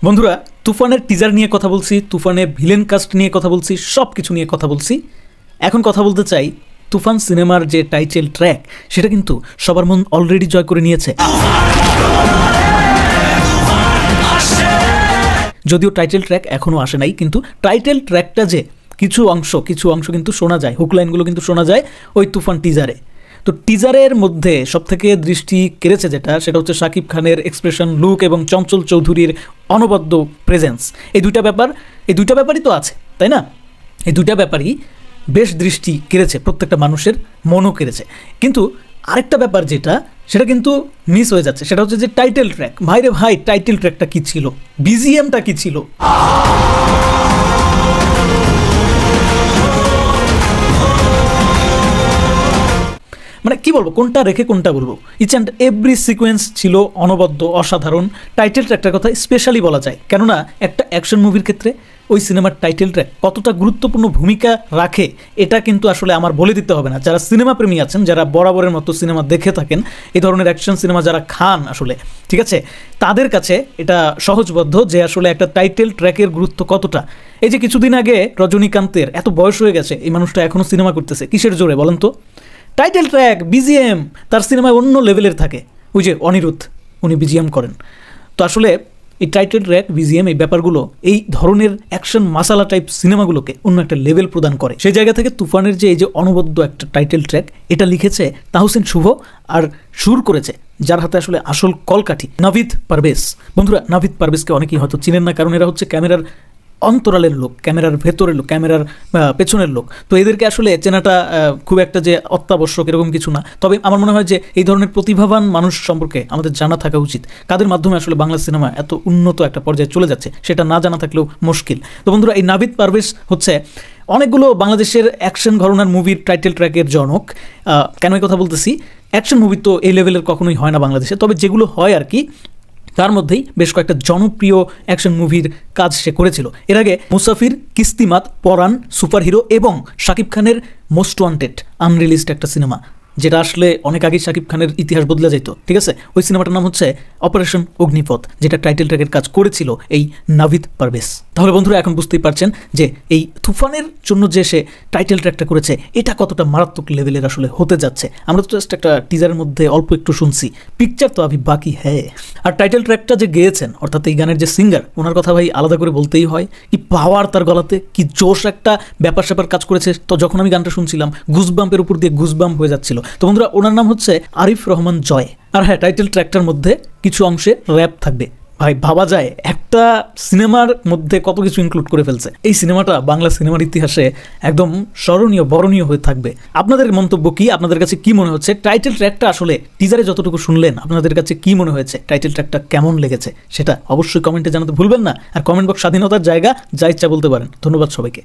বন্ধুরা, তুফানের টিজার নিয়ে কথা বলছি, তুফানের ভিলেন কাস্ট নিয়ে কথা বলছি, সব কিছু নিয়ে কথা বলছি। এখন কথা বলতে চাই তুফান সিনেমার যে টাইটেল ট্র্যাক, সেটা কিন্তু সবার মন অলরেডি জয় করে নিয়েছে। যদিও টাইটেল ট্র্যাক এখনও আসে নাই, কিন্তু টাইটেল ট্র্যাকটা যে কিছু অংশ কিন্তু শোনা যায়, হুক লাইনগুলো কিন্তু শোনা যায় ওই তুফান টিজারে। তো টিজারের মধ্যে সবথেকে দৃষ্টি কেড়েছে সেটা হচ্ছে শাকিব খানের এক্সপ্রেশন, লুক এবং চঞ্চল চৌধুরীর অনবদ্য প্রেজেন্স। এই দুইটা ব্যাপারই তো আছে, তাই না? এই দুইটা ব্যাপারই বেশ দৃষ্টি কেড়েছে, প্রত্যেকটা মানুষের মনও কেড়েছে। কিন্তু আরেকটা ব্যাপার সেটা কিন্তু মিস হয়ে যাচ্ছে, সেটা হচ্ছে যে টাইটেল ট্র্যাক। ভাইরে ভাই, টাইটেল ট্র্যাকটা কী ছিল, বিজিএমটা কী ছিল? মানে কি বলবো, কোনটা রেখে কোনটা বলবো? ইচ অ্যান্ড এভরি সিকোয়েন্স ছিল অনবদ্য, অসাধারণ। টাইটেল ট্র্যাকটার কথা স্পেশালি বলা যায়, কেননা একটা অ্যাকশন মুভির ক্ষেত্রে ওই সিনেমার টাইটেল ট্র্যাক কতটা গুরুত্বপূর্ণ ভূমিকা রাখে এটা কিন্তু আসলে আমার বলে দিতে হবে না। যারা সিনেমা প্রেমী আছেন, যারা বরাবরের মতো সিনেমা দেখে থাকেন, এই ধরনের অ্যাকশন সিনেমা যারা খান আসলে, ঠিক আছে, তাদের কাছে এটা সহজবদ্ধ যে আসলে একটা টাইটেল ট্র্যাকের গুরুত্ব কতটা। এই যে কিছুদিন আগে রজনীকান্তের এত বয়স হয়ে গেছে, এই মানুষটা এখনও সিনেমা করতেছে কিসের জোরে বলেন তো? টাইটেল ট্র্যাক, বিজিএম তার সিনেমায় অন্য লেভেলের থাকে। ওই যে অনিরুদ্ধ, উনি বিজিএম করেন। তো আসলে এই টাইটেল ট্র্যাক, বিজিএম, এই ব্যাপারগুলো এই ধরনের অ্যাকশন মাসালা টাইপ সিনেমাগুলোকে অন্য একটা লেভেল প্রদান করে। সেই জায়গা থেকে তুফানের যে এই যে অনবদ্য একটা টাইটেল ট্র্যাক, এটা লিখেছে তাহসিন শুভ, আর সুর করেছে যার হাতে আসলে আসল কলকাঠি, নাভিদ পারভেজ। বন্ধুরা, নাভিদ পারভেজকে অনেকেই হয়তো চিনেন না, কারণ এরা হচ্ছে ক্যামেরার অন্তরালের লোক, ক্যামেরার ভেতরের লোক, ক্যামেরার পেছনের লোক। তো এদেরকে আসলে চেনাটা খুব একটা যে অত্যাবশ্যক এরকম কিছু না। তবে আমার মনে হয় যে এই ধরনের প্রতিভাবান মানুষ সম্পর্কে আমাদের জানা থাকা উচিত, কাদের মাধ্যমে আসলে বাংলা সিনেমা এত উন্নত একটা পর্যায়ে চলে যাচ্ছে, সেটা না জানা থাকলেও মুশকিল। তো বন্ধুরা, এই নাভিদ পারভেজ হচ্ছে অনেকগুলো বাংলাদেশের অ্যাকশন ঘরানার মুভির টাইটেল ট্র্যাকের জনক। কেন এই কথা বলতেছি? অ্যাকশন মুভি তো এই লেভেলের কখনোই হয় না বাংলাদেশে, তবে যেগুলো হয় আর কি, তার মধ্যেই বেশ কয়েকটা জনপ্রিয় অ্যাকশন মুভির কাজ সে করেছিল। এর আগে মুসাফির, কিস্তিমাত, পরাণ, সুপারহিরো এবং শাকিব খানের মোস্ট ওয়ান্টেড আনরিলিজড একটা সিনেমা, যেটা আসলে অনেক আগেই শাকিব খানের ইতিহাস বদলে যেত, ঠিক আছে? ওই সিনেমাটার নাম হচ্ছে অপারেশন অগ্নিপথ, যেটা টাইটেল ট্র্যাকের কাজ করেছিল এই নাভিদ পারভেজ। তাহলে বন্ধুরা, এখন বুঝতেই পারছেন যে এই তুফানের জন্য যে সে টাইটেল ট্র্যাকটা করেছে, এটা কতটা মারাত্মক লেভেলের আসলে হতে যাচ্ছে। আমরা তো জাস্ট একটা টিজারের মধ্যে অল্প একটু শুনছি, পিকচার তো আভি বাকি হ্যাঁ। আর টাইটেল ট্র্যাকটা যে গেয়েছেন, অর্থাৎ এই গানের যে সিঙ্গার, ওনার কথা ভাই আলাদা করে বলতেই হয়। কি পাওয়ার তার গলাতে, কি জোশ একটা ব্যাপার স্যাপার কাজ করেছে। তো যখন আমি গানটা শুনছিলাম, গুজবাম্পের উপর দিয়ে গুজবাম্প হয়ে যাচ্ছিল। তো বন্ধুরা, ওনার নাম হচ্ছে আরিফ রহমান জয়। আর হ্যাঁ, টাইটেল ট্র্যাকটার মধ্যে কিছু অংশে র্যাপ থাকবে। ভাই, ভাবা যায় একটা সিনেমার মধ্যে কত কিছু ইনক্লুড করে ফেলছে। এই সিনেমাটা বাংলা সিনেমার ইতিহাসে একদম স্মরণীয়, বরণীয় হয়ে থাকবে। আপনাদের মন্তব্য কি? আপনাদের কাছে কি মনে হচ্ছে টাইটেল ট্র্যাকটা আসলে টিজারে যতটুকু শুনলেন, আপনাদের কাছে কি মনে হয়েছে? টাইটেল ট্র্যাকটা কেমন লেগেছে সেটা অবশ্যই কমেন্টে জানাতে ভুলবেন না। আর কমেন্ট বক্স স্বাধীনতার জায়গা, যা ইচ্ছা বলতে পারেন। ধন্যবাদ সবাইকে।